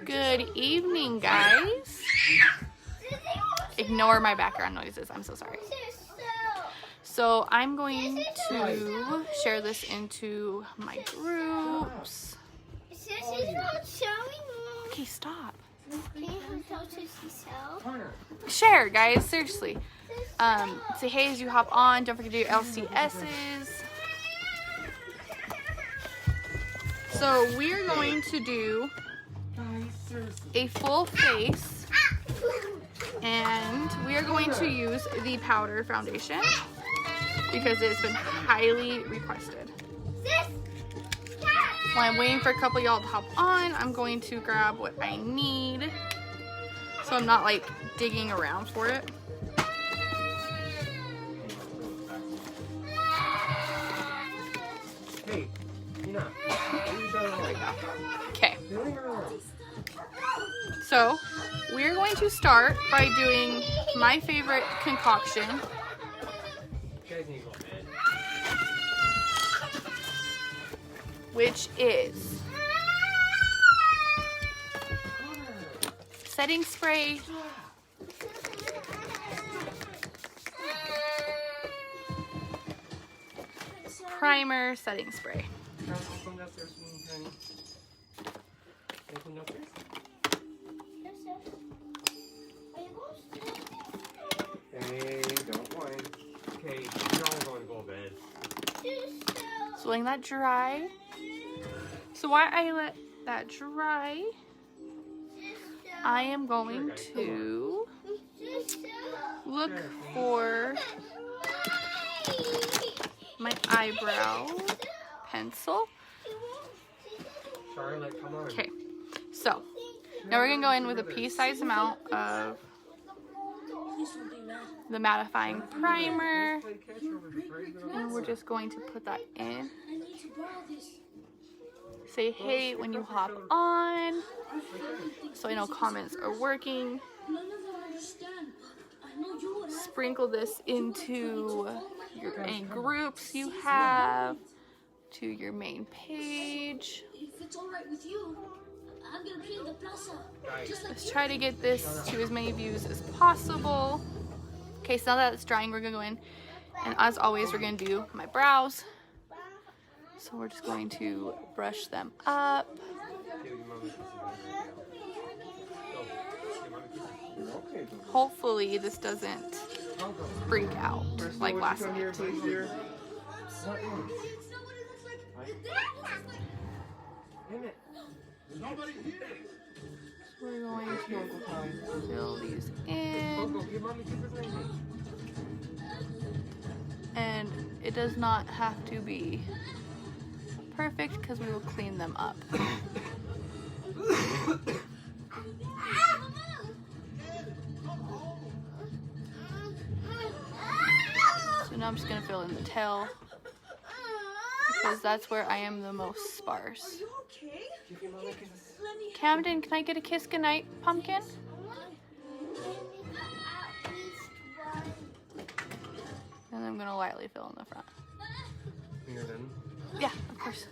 Good evening, guys. Ignore my background noises. I'm so sorry. So I'm going to share this into my groups. Okay, stop. Share, guys. Seriously. Say hey as you hop on. Don't forget to do your LCSs. So we're going to do a full face, and we are going to use the powder foundation because it's been highly requested. While I'm waiting for a couple of y'all to hop on, I'm going to grab what I need so I'm not like digging around for it. Hey, Nina. Okay. So we're going to start by doing my favorite concoction, which is setting spray, primer, setting spray. Hey, don't whine. Okay, you're all going to go to bed. So letting that dry. So while I let that dry, I am going to look for my eyebrow pencil. Charlotte, come on. Okay, so now we're gonna go in with a pea-sized amount of the mattifying primer, and we're just going to put that in. Say hey when you hop on, so I know comments are working. Sprinkle this into any groups you have, to your main page. Let's try to get this to as many views as possible. Okay, so now that it's drying, we're gonna go in, and as always, we're gonna do my brows. So we're just going to brush them up. Hopefully this doesn't freak out like last night. So we're going to fill these in. And it does not have to be perfect because we will clean them up. So now I'm just gonna fill in the tail because that's where I am the most sparse. Camden, can I get a kiss goodnight, pumpkin? And I'm gonna lightly fill in the front. You're done? Yeah, of course.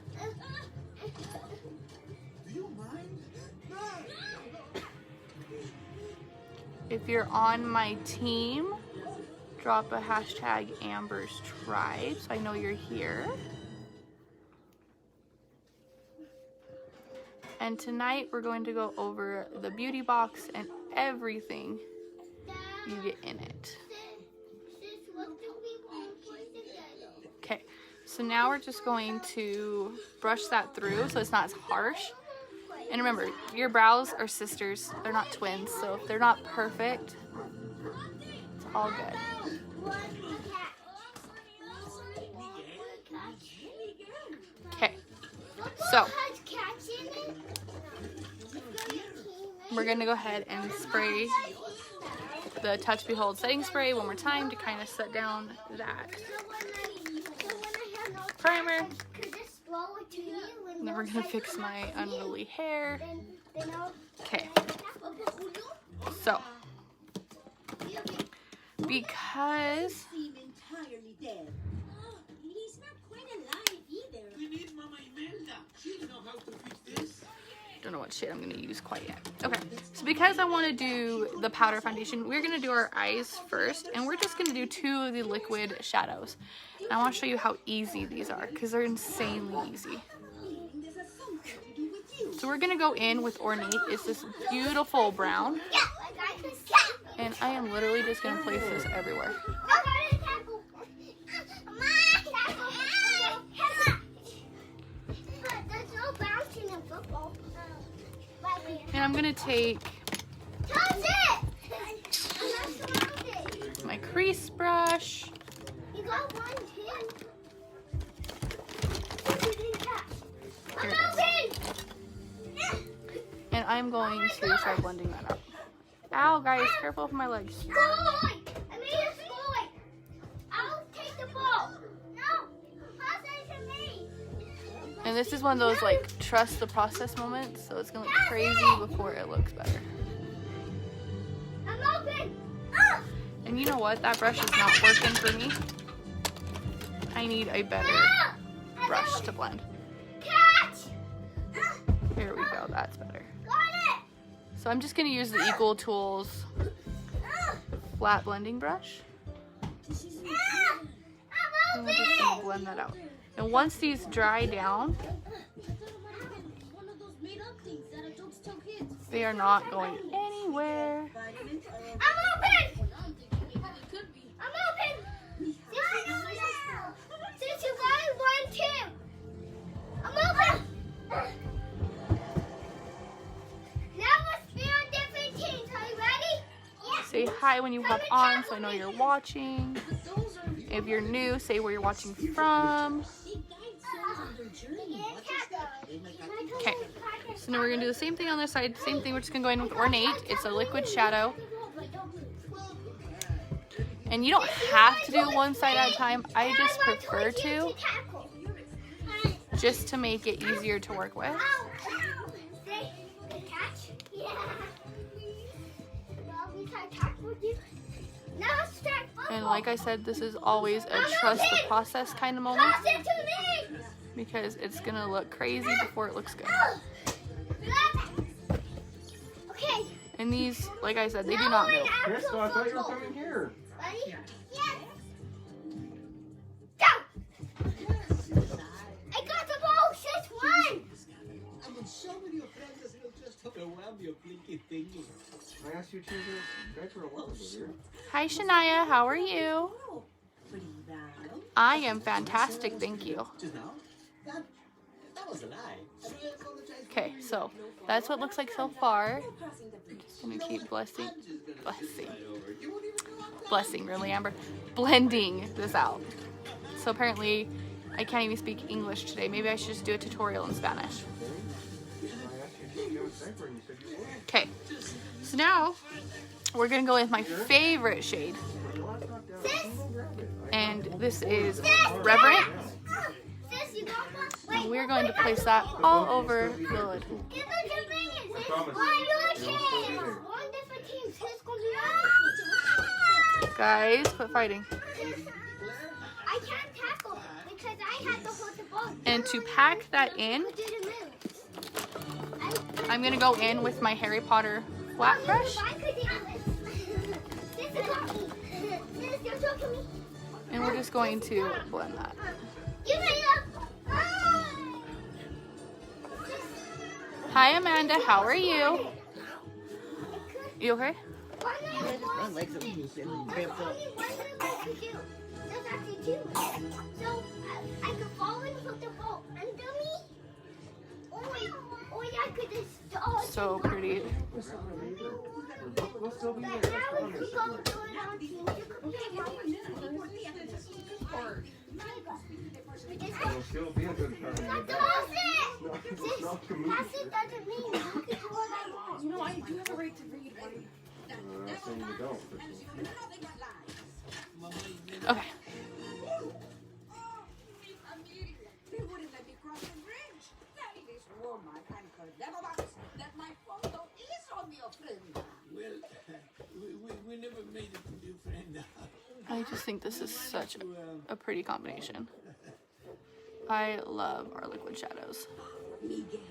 If you're on my team, drop a hashtag Amber's Tribe so I know you're here. And tonight we're going to go over the beauty box and everything you get in it. Okay, so now we're just going to brush that through so it's not as harsh. And remember, your brows are sisters, they're not twins, so if they're not perfect, it's all good. Okay, so we're gonna go ahead and spray the Touch Behold setting spray one more time to kind of set down that primer. And then we're gonna fix my unruly hair. Okay, so because don't know what shade I'm going to use quite yet. Okay, so because I want to do the powder foundation, we're going to do our eyes first, and we're just going to do 2 of the liquid shadows. And I want to show you how easy these are, because they're insanely easy. So we're going to go in with Ornate. It's this beautiful brown, and I am literally just going to place this everywhere. And I'm gonna take my crease brush. Here it is. And I'm going to start blending that out. Ow, guys, careful with my legs. And this is one of those like trust the process moments, so it's gonna look crazy before it looks better. And you know what? That brush is not working for me. I need a better brush to blend. Here we go, that's better. So I'm just gonna use the Equal Tools flat blending brush. And we're just gonna blend that out. And once these dry down, they are not going anywhere. I'm open! I'm open! Since you guys want to, I'm open! Now let's be on different teams. Are you ready? Yeah. Say hi when you hop on so I know you're watching. If you're new, say where you're watching from. Okay, so now we're gonna do the same thing on this side. Same thing, we're just gonna go in with Ornate. It's a liquid shadow. And you don't have to do one side at a time. I just prefer to, just to make it easier to work with. And like I said, this is always a trust the process kind of moment, because it's gonna look crazy before it looks good. Okay. And these, like I said, they do not move. Crystal, I thought you were coming here. Ready? Yes. Go! I got the ball, 6-1. I asked you to change your diaper a while ago, dear. Hi Shania, how are you? I am fantastic, thank you. Okay, so that's what it looks like so far. I'm just gonna keep blessing, really, Amber, blending this out. So apparently I can't even speak English today. Maybe I should just do a tutorial in Spanish. Okay, so now we're gonna go with my favorite shade, and this is Reverent. And we're going to place that all over the lid. Guys, quit fighting. I can't tackle because I have to hold the ball. And to pack that in, I'm gonna go in with my Harry Potter flat brush. And we're just going to blend that. Hi Amanda, how are you? You okay? So pretty. You know, I do have a right to read one. Saying you don't. Okay. They wouldn't let me cross the bridge. This woman and her devil box that my photo is on your friend. Well, we never made it to be a friend. I just think this is such a pretty combination. I love our liquid shadows. Miguel?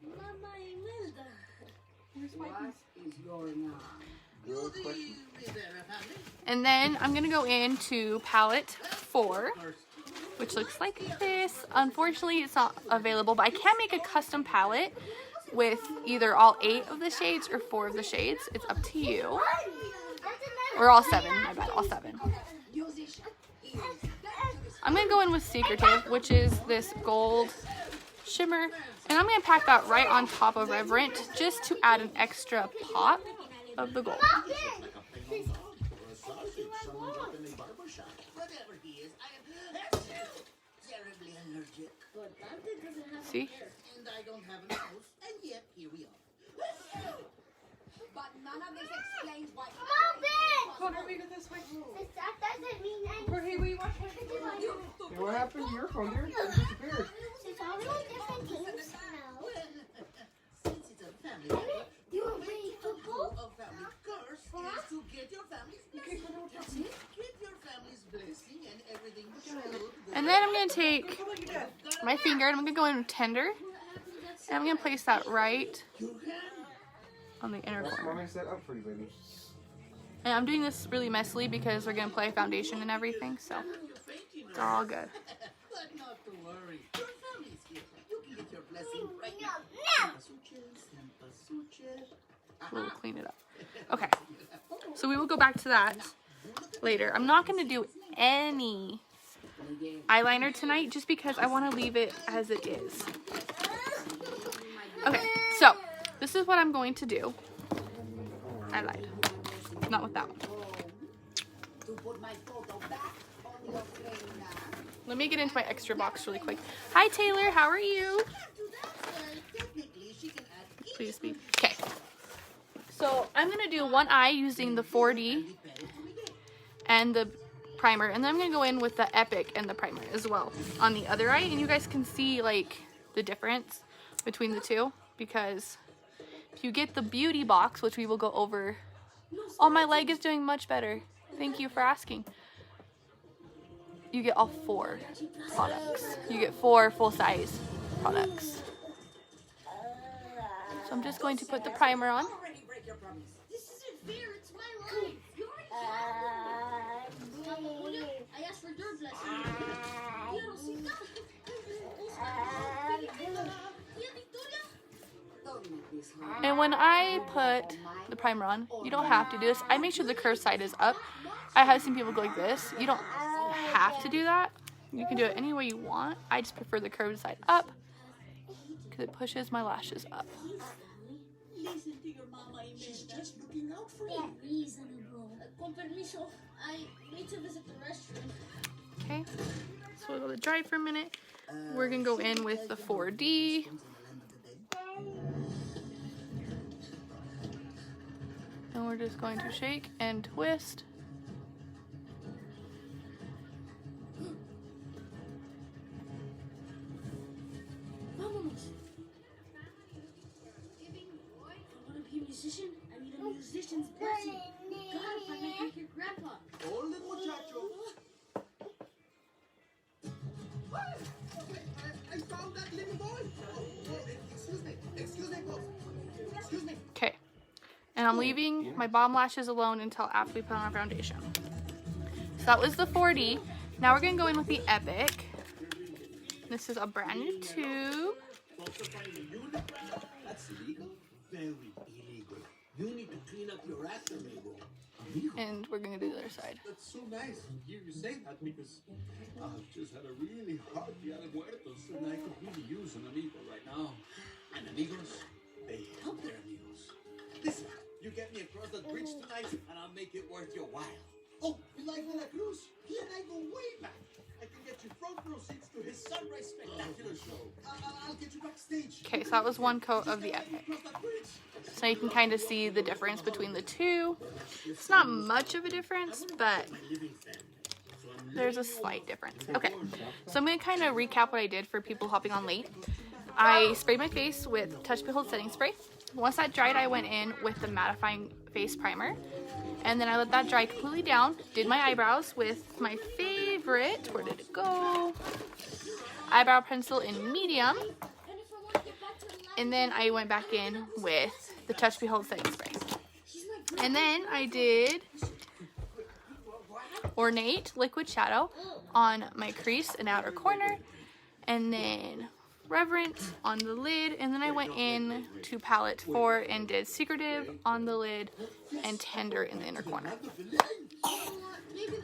Mama, is your name? Good question. And then I'm gonna go into palette 4, which looks like this. Unfortunately, it's not available, but I can make a custom palette with either all 8 of the shades or 4 of the shades. It's up to you. Or all 7, my bad, all 7. I'm gonna go in with Secretive, which is this gold shimmer, and I'm gonna pack that right on top of Reverent just to add an extra pop of the gold. See? And I don't have a nose, and yet here we are. But none of this explains why. That doesn't mean anything. Hey, what happened to your phone, dear? It disappeared. It's all really different things now. Since it's a family, You were playing the football? rule of family curse is to get your family's blessing. Get your family's blessing and everything should go. And then I'm gonna take my finger and I'm gonna go in with Tender, and I'm gonna place that right on the inner That's corner. mommy set up for you, baby. And I'm doing this really messily because we're gonna apply foundation and everything, so it's all good. But not to worry. Your family's here. You can get your blessing right now. We'll clean it up. Okay, so we will go back to that later. I'm not gonna do any eyeliner tonight just because I want to leave it as it is. Okay, so this is what I'm going to do. I lied. Not with that one. Let me get into my extra box really quick. Hi Taylor, how are you? Please be. Okay. So I'm gonna do one eye using the 4D and the primer, and then I'm gonna go in with the Epic and the primer as well on the other eye, and you guys can see like the difference between the two, because if you get the beauty box, which we will go over. Oh, my leg is doing much better. Thank you for asking. You get all 4 products. You get 4 full-size products. So I'm just going to put the primer on. This isn't fair. It's my life. You already I asked for your blessing. You don't see that. And when I put the primer on, you don't have to do this. I make sure the curved side is up. I have seen people go like this. You don't have to do that. You can do it any way you want. I just prefer the curved side up because it pushes my lashes up. Listen to your mama, she's just looking out for you. Reasonable. Con permiso, I need to visit the restroom. Okay, so we'll let it dry for a minute. We're gonna go in with the 4D. And we're just going to shake and twist. Vámonos. I want to be a musician. I need a musician's blessing. Gotta find my great grandpa. Hold it, muchacho. I found that little boy. Excuse me, boss. Excuse me. Okay, and I'm leaving my bomb lashes alone until after we put on our foundation. So that was the 4D. Now we're gonna go in with the Epic. This is a brand new tube. That's illegal? Very illegal. You need to clean up your act, amigo. And we're gonna do the other side. That's so nice to hear you say that, because I've just had a really hard Dia de Muertos and I could really use an amigo right now. And amigos, they help their amigos. Listen, you get me across that bridge tonight and I'll make it worth your while. Oh, you like De La Cruz? He and I go way back. I can get you front row seats to his Sunrise Spectacular show. I'll get you backstage. Okay, so that was one coat of the Epic. So you can kind of see the difference between the two. It's not much of a difference, but there's a slight difference. Okay, so I'm going to kind of recap what I did for people hopping on late. I sprayed my face with Touch Behold setting spray. Once that dried, I went in with the Mattifying Face Primer. And then I let that dry completely down. Did my eyebrows with my favorite, where did it go? Eyebrow pencil in medium. And then I went back in with the Touch Behold setting spray. And then I did Ornate Liquid Shadow on my crease and outer corner, and then Reverent on the lid, and then I went in to Palette 4 and did Secretive on the lid and Tender in the inner corner.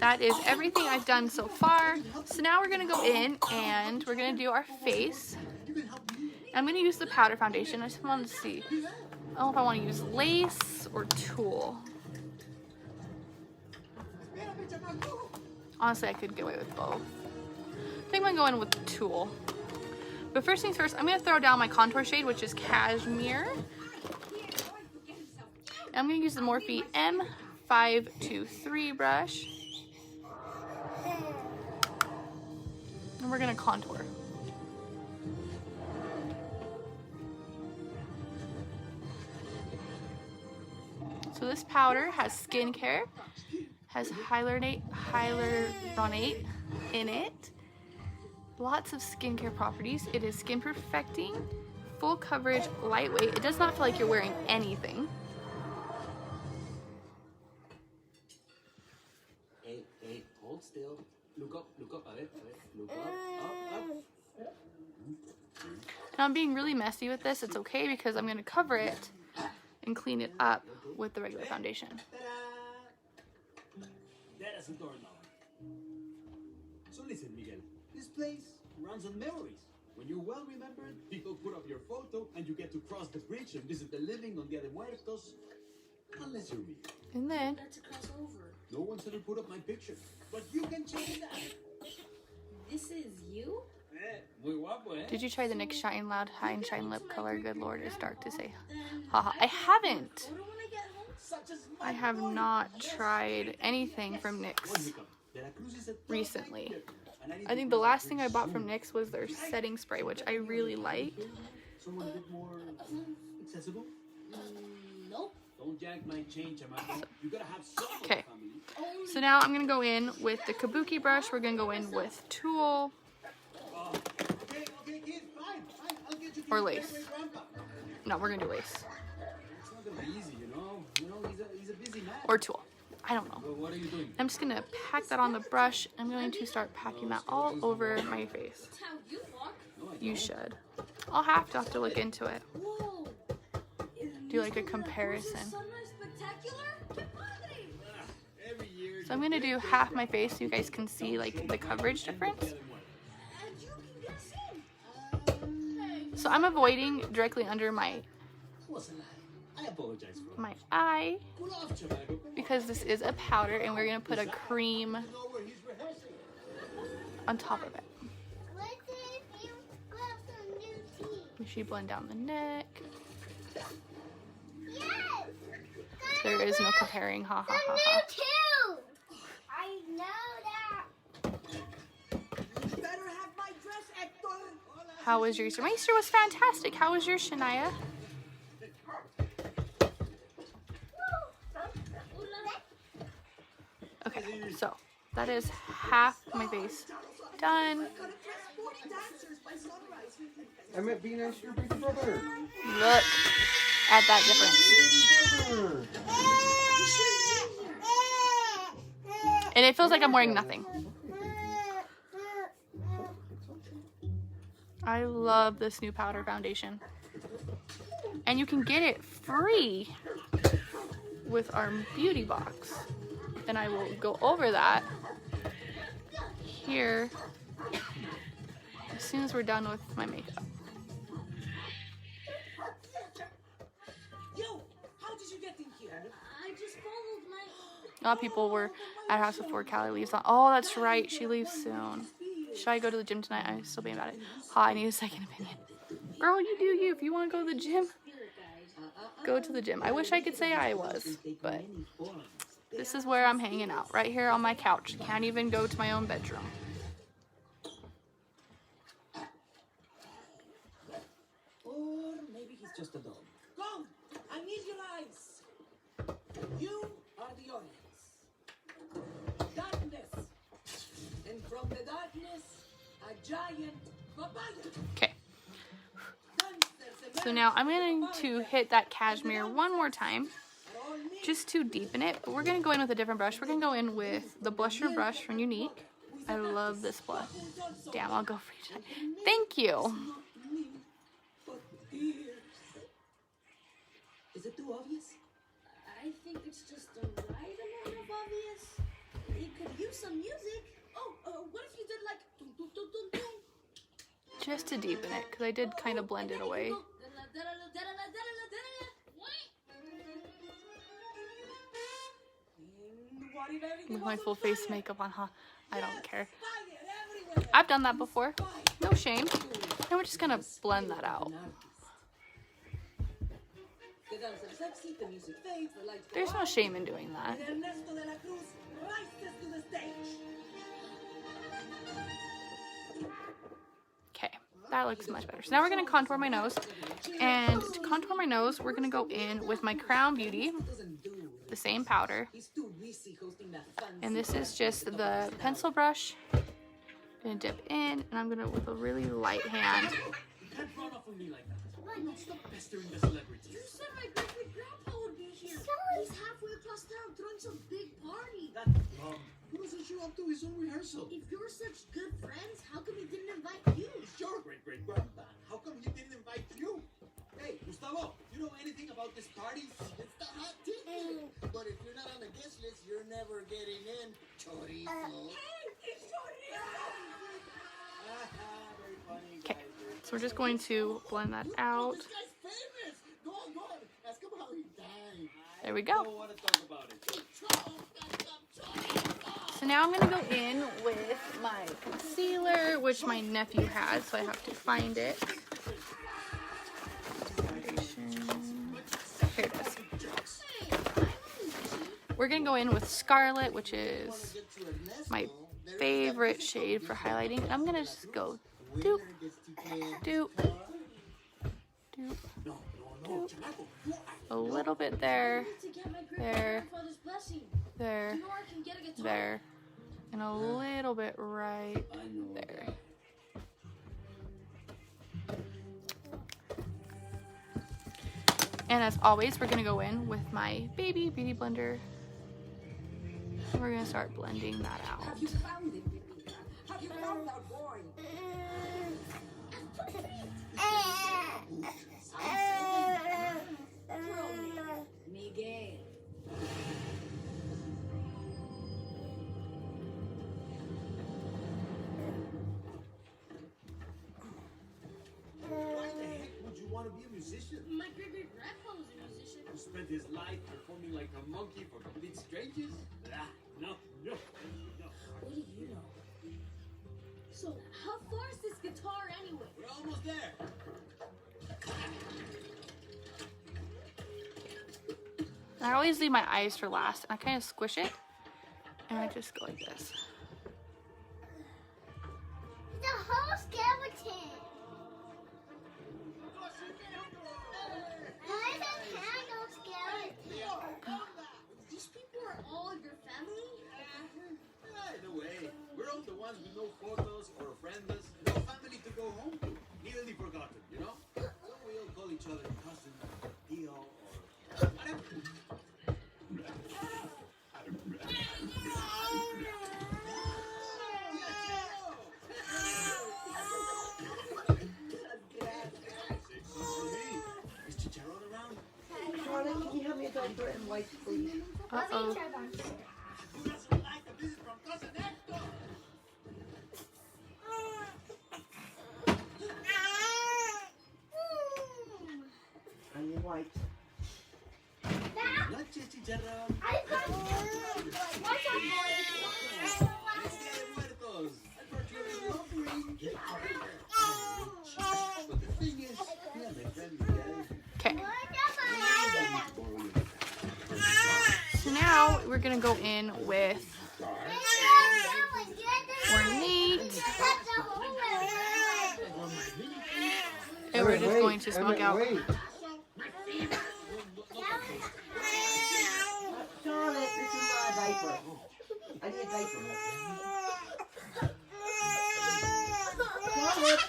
That is everything I've done so far. So now we're going to go in and we're going to do our face. I'm going to use the powder foundation. I just wanted to see. I don't know if I want to use lace or tulle. Honestly, I could get away with both. I think I'm going to go in with tulle. But first things first, I'm going to throw down my contour shade, which is Cashmere. I'm going to use the Morphe M523 brush. And we're going to contour. So this powder has skincare, has hyaluronic in it. Lots of skincare properties. It is skin perfecting, full coverage, lightweight. It does not feel like you're wearing anything. Hey, hold still. Look up, look up. Look up. Now I'm being really messy with this. It's okay because I'm going to cover it and clean it up with the regular foundation. That is a doorknob. So listen, Miguel. This place runs on memories. When you're well remembered, people put up your photo and you get to cross the bridge and visit the living on Dia de Muertos. Unless you're me. And then That's a crossover. No one's ever put up my picture. But you can change that. This is you? Muy guapo, eh? did you try the NYX Shine Loud High and Shine Lip Color? Good Lord, it's dark to say. Haha, I haven't. Order when I get home? Such as I have not tried anything from NYX recently. I think the last thing I bought from NYX was their setting spray, which I really liked. someone a bit more accessible. Nope. Don't jack my change, Amanda. You gotta have some Okay. family. So now I'm gonna go in with the Kabuki brush. We're gonna go in with tulle Okay, kid, fine. I'll get you or to lace. your grandpa. No, we're gonna do lace It's not gonna be easy, you know. He's a busy man. or tulle. I don't know. Well, what are you doing? I'm just gonna pack that on the brush. I'm going to start packing that all over my face. That's how you walk. You should. I'll have to look into it. Whoa. Do like a comparison. Sunrise spectacular? Que padre. Every year. So I'm gonna do half my face so you guys can see like the coverage difference. And you can get seen. So I'm avoiding directly under my Wasn't I apologize for my eye Cool off, Chamaco. because this is a powder and we're gonna put a cream Know where he's rehearsing. on top of it. What if you got some new teeth? Make sure you blend down the neck. Yes! There is no comparing, ha ha Some ha new ha. too! I know that. You better have my dress, Hector. How was your Easter? My Easter was fantastic. How was yours, Shania? Okay, so that is half my face done. I meant be nice to your big brother. Look at that difference. And it feels like I'm wearing nothing. I love this new powder foundation. And you can get it free with our beauty box. And I will go over that here as soon as we're done with my makeup. Yo, how did you get in here? I just followed my... A lot of people were at house before Callie leaves on. Oh, that's right. She leaves soon. Should I go to the gym tonight? I'm still being about it. I need a second opinion. Girl, you do you. If you want to go to the gym, go to the gym. I wish I could say I was, but this is where I'm hanging out. Right here on my couch. Can't even go to my own bedroom. Or maybe he's just a dog. Go! I need your eyes. You are the audience. Darkness. And from the darkness, a giant papaya. Okay. Gangsters So So now I'm going to hit that cashmere one more time, just to deepen it. But we're going to go in with a different brush. We're going to go in with the blusher brush from Unique. I love this blush. Damn, I'll go for each time. Thank you. Is it too obvious? I think it's just the right amount of obvious. It could use some music. Oh, what if you did like dun, dun, dun, dun, dun? Just to deepen it, because I did kind of blend it away. With my full face makeup on, huh? I don't care. I've done that before. No shame. And we're just gonna blend that out. There's no shame in doing that. Okay, that looks much better. So now we're gonna contour my nose. And to contour my nose, we're gonna go in with my Crown Beauty, the same powder. And this is just the pencil brush. I'm gonna dip in, and I'm gonna, with a really light hand. You can't run off of me like that. Stop pestering the celebrities. You said my great-great-grandpa would be here. He's halfway across town throwing some big party. That bum. Who doesn't show up to his own rehearsal? If you're such good friends, how come he didn't invite you? It's your great-great-grandpa. How come he didn't invite you? Hey, Gustavo, you know anything about this party? It's the hot ticket. But if you're not on the guest list, you're never getting in. Chorizo. Hey, it's chorizo! Very funny, Okay, guys. so we're just going to blend that out. This guy's famous. Go on. Ask him how he died. There we I go. don't want to talk about it. So now I'm gonna go in with my concealer, which my nephew had, so I have to find it. Here it is. We're gonna go in with Scarlet, which is my favorite shade for highlighting. And I'm gonna just go doop, doop, doop, doop. A little bit there, there, there, there, and a little bit right there. And as always, we're gonna go in with my baby beauty blender. And we're gonna start blending that out. Have you found it, Pepita? Have you found our boy? Miguel. Why the heck would you want to be a musician? My great-great-grandpa was a musician. You spent his life performing like a monkey for complete strangers? Ah, no. What do you know? So, how far is this guitar anyway? We're almost there. I always leave my eyes for last, and I kind of squish it, and I just go like this. The whole skeleton. Why is a candle skeleton? These people are all your family? In a way, we're all the ones with no photos or friends, no family to go home to. Nearly forgotten, you know? So we all call each other cousin, Theo, or whatever. Is Chicharron around? Charlotte, can you help me a diaper and wipes, please? Uh-oh. Who doesn't like a visit from Cousin Hector? And your wipes. Noche, Chicharrón. I got What's up, Es Día de Muertos. I brought you a robbery. Get out of here. But the thing is, yeah, my friend Miguel. Okay. So now we're gonna go in with Ornate, and we're just going to smoke out. Charlotte, this is my diaper. I need a diaper. Charlotte!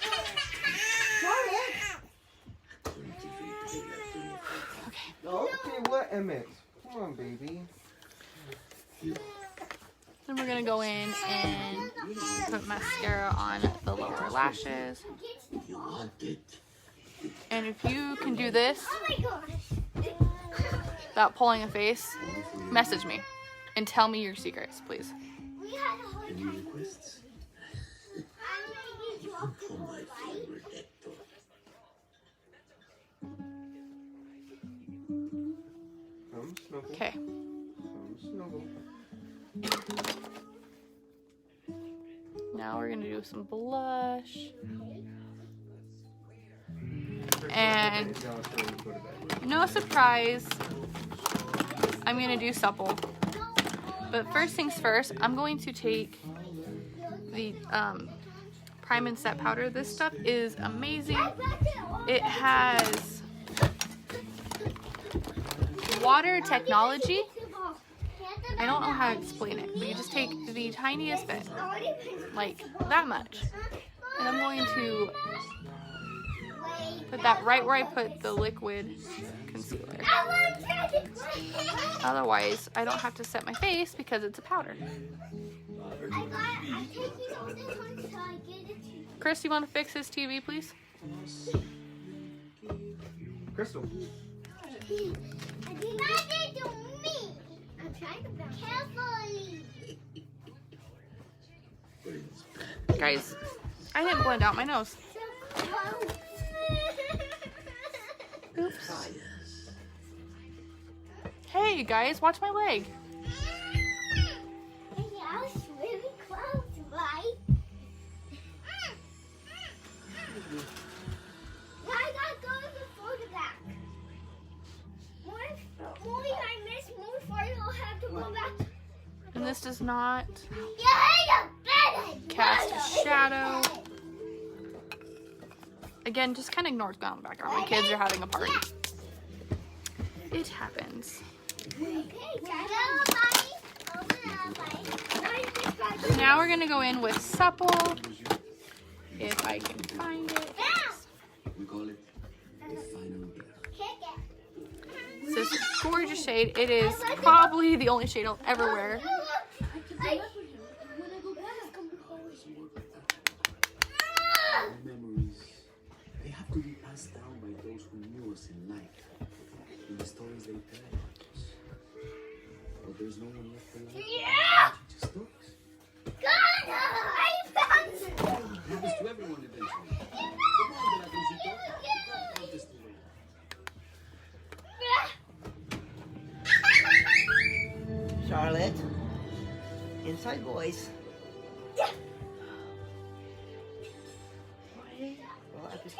Charlotte! what, Emmett? Come on, baby. Then we're gonna go in and put mascara on the lower lashes. And if you can do this without pulling a face, message me and tell me your secrets, please. Any requests? For my favorite Hector. Come snuggle. Okay. Come snuggle. Now we're gonna do some blush. And no surprise, I'm gonna do supple. But first things first, I'm going to take the Prime and Set powder. This stuff is amazing. It has water technology. I don't know how to explain it, but you just take the tiniest bit, like that much, and I'm going to put that right where I put the liquid concealer. Otherwise, I don't have to set my face because it's a powder. Chris, you want to fix his TV, please? Crystal. Guys, I didn't blend out my nose. Oops. Hey guys, watch my leg. I was really close, right? I got going before the back. More I miss, more far you'll have to go back. And this does not Yeah, cast a shadow. Again, just kind of ignore what's going on in the background. My kids are having a party. It happens. Now we're gonna go in with supple. If I can find it. We call it the final gift. It's this gorgeous shade. It is probably the only shade I'll ever wear. Memories, they have to be passed down by those who knew us in life, in the stories they tell us. But there's no one left alive. Yeah! Just us. I found it! It happens to everyone eventually. Come on, Delacruzito. Count this away. Charlotte. Inside boys. Well, I just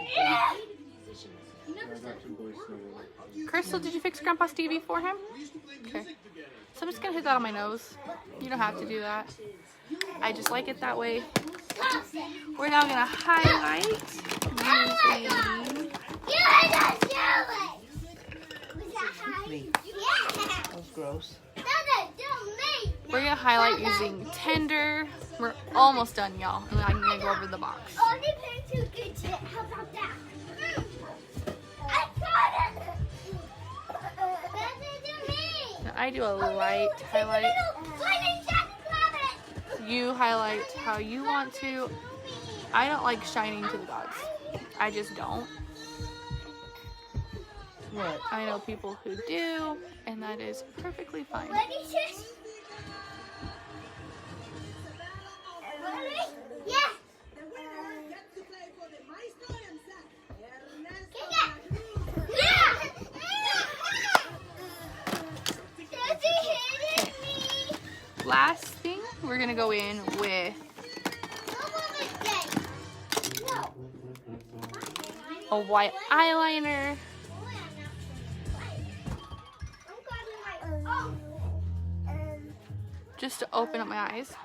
Crystal, did you fix Grandpa's TV for him? Okay. So I'm just gonna hit that on my nose. You don't have to do that. I just like it that way. We're now gonna highlight using me. That was gross. we're gonna highlight using Tender. We're almost done, y'all. And I'm gonna go over the box. Only paying 2 good shit. How about that? I got it! I do a light highlight. You highlight how you want to. I don't like shining to the gods. I just don't. What? I know people who do, and that is perfectly fine. Ready, sis? Ready? Yeah. Last thing, we're gonna go in with a white eyeliner. Just to open up my eyes.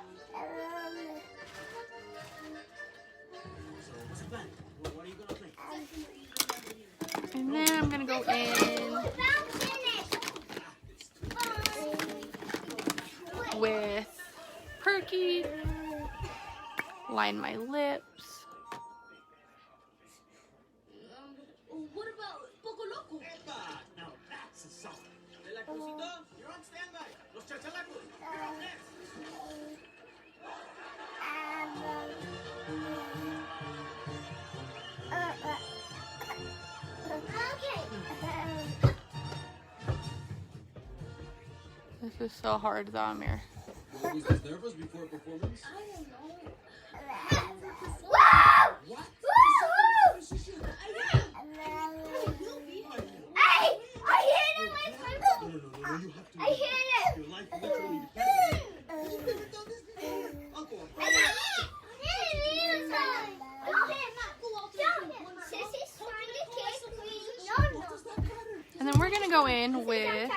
And then I'm gonna go in with Perky, line my lips. What about Poco Loco? Now that's a song. Crucito, you're on standby. Los chachalacos, you're up next. This is so hard though, Amir. You always get nervous before a performance? What? No, you have to. I hit it. Your life literally depends on it. You've never done this before. Uncle. And then we're gonna go in with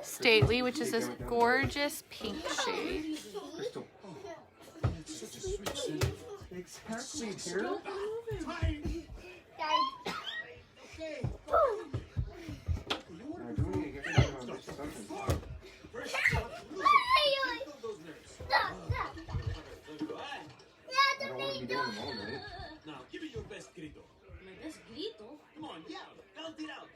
Stately, which is this gorgeous pink shade. Crystal. It's such a sweet scent. Exactly, here. Time. Okay. Now, do we need to get rid of this something? First, tickle those nerves. I don't want to be doing them all night. Now, give me your best grito. My best grito. Come on, yell. Belt it out.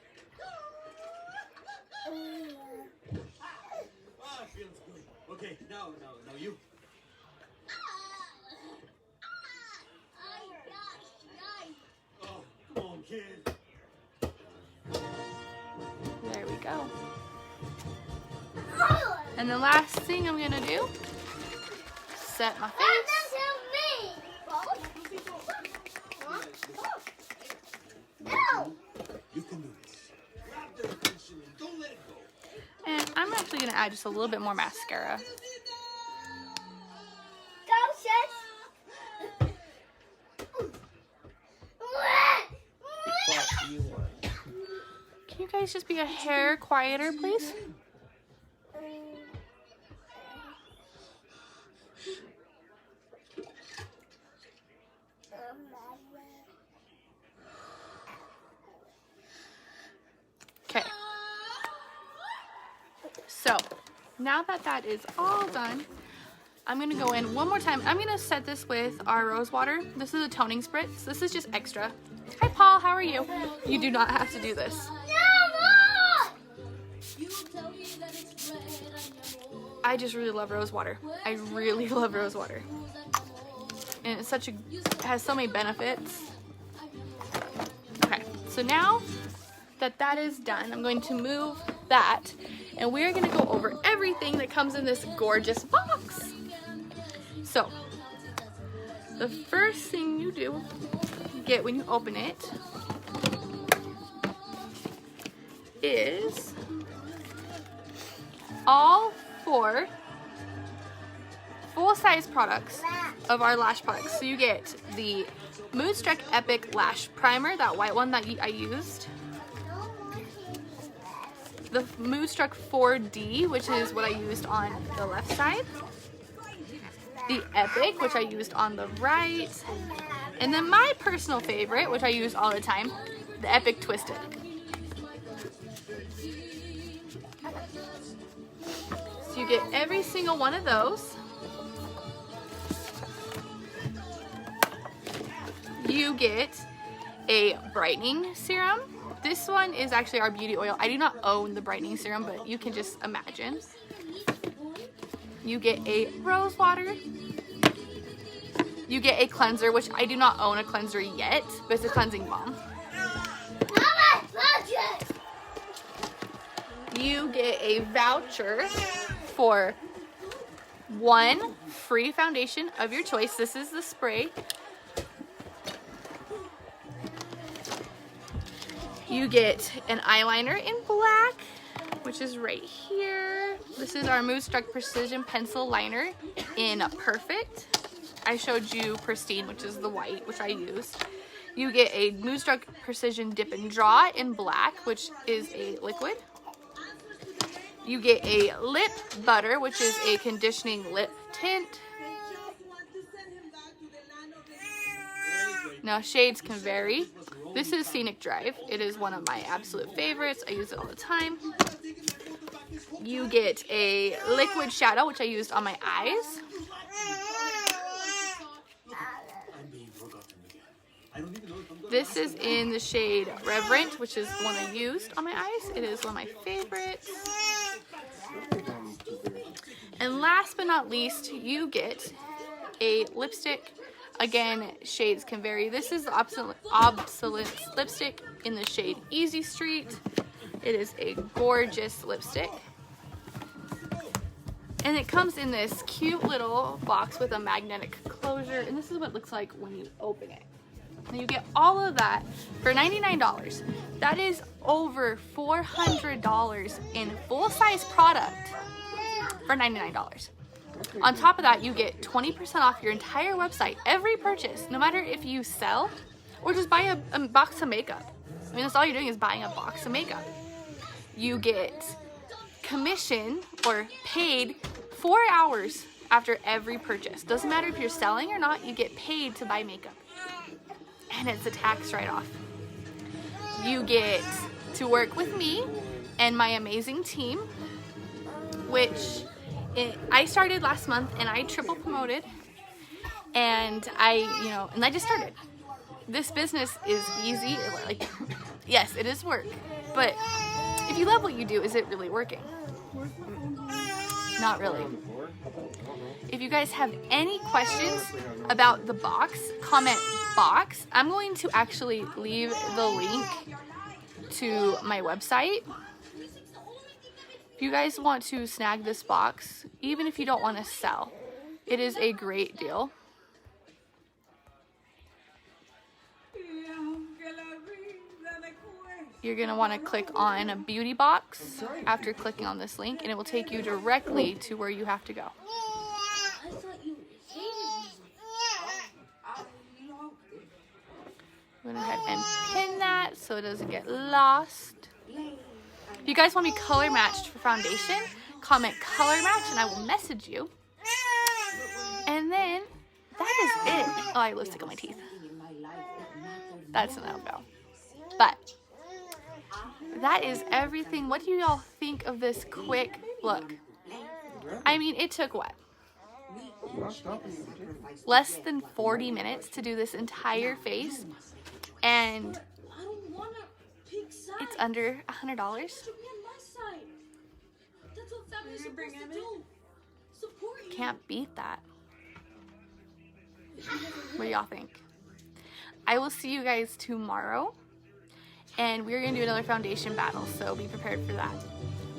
Ah, feels good. Okay, now you. Oh, come on, kid. There we go. And the last thing I'm gonna do, set my face. You can do this. Grab their attention and don't let it go. And I'm actually gonna add just a little bit more mascara. Can you guys just be a hair quieter, please? Okay. So, now that that is all done, I'm going to go in one more time. I'm going to set this with our rose water. This is a toning spritz. This is just extra. Hi, Paul. How are you? You do not have to do this. I just really love rose water. I really love rose water. And it's such a, it has so many benefits. Okay, so now that that is done, I'm going to move that, and we're gonna go over everything that comes in this gorgeous box. So, the first thing you get when you open it is all 4 full-size products of our lash products. So you get the Moonstruck Epic Lash Primer, that white one that I used. The Moonstruck 4D, which is what I used on the left side. The Epic, which I used on the right. And then my personal favorite, which I use all the time, the Epic Twisted. So you get every single one of those. You get a brightening serum. This one is actually our beauty oil. I do not own the brightening serum, but you can just imagine. You get a rose water. You get a cleanser, which I do not own a cleanser yet, but it's a cleansing balm. You get a voucher for 1 free foundation of your choice. This is the spray. You get an eyeliner in black, which is right here. This is our Moonstruck Precision Pencil Liner in Perfect. I showed you Pristine, which is the white, which I used. You get a Moonstruck Precision Dip and Draw in black, which is a liquid. You get a lip butter, which is a conditioning lip tint. Now shades can vary. This is Scenic Drive. It is one of my absolute favorites. I use it all the time. You get a liquid shadow, which I used on my eyes. This is in the shade Reverent, which is the one I used on my eyes. It is one of my favorites. And last but not least, you get a lipstick. Again, shades can vary. This is the Obsolete lipstick in the shade Easy Street. It is a gorgeous lipstick. And it comes in this cute little box with a magnetic closure. And this is what it looks like when you open it. And you get all of that for $99. That is over $400 in full-size product for $99. On top of that, you get 20% off your entire website, every purchase, no matter if you sell or just buy a box of makeup. I mean, that's all you're doing is buying a box of makeup. You get commission or paid 4 hours after every purchase. Doesn't matter if you're selling or not, you get paid to buy makeup. And it's a tax write-off. You get to work with me and my amazing team, which I started last month and I triple promoted, and I just started. This business is easy. Like, yes, it is work, but if you love what you do, is it really working? Not really. If you guys have any questions about the box, comment box. I'm going to actually leave the link to my website. If you guys want to snag this box, even if you don't want to sell, it is a great deal. You're going to want to click on a beauty box after clicking on this link, and it will take you directly to where you have to go. I thought you hated music. I'm going to go ahead and pin that so it doesn't get lost. If you guys want me color matched for foundation, comment color match and I will message you. And then that is it. Oh, I have lipstick on my teeth. That's an no-go. But that is everything. What do y'all think of this quick look? I mean, it took what? Less than 40 minutes to do this entire face, and I don't wanna pick sides. it's under $100. Should be on my side. That's what family's supposed to do. Support you. Can't beat that. What do y'all think? I will see you guys tomorrow, and we're gonna do another foundation battle, so be prepared for that.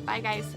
Bye guys.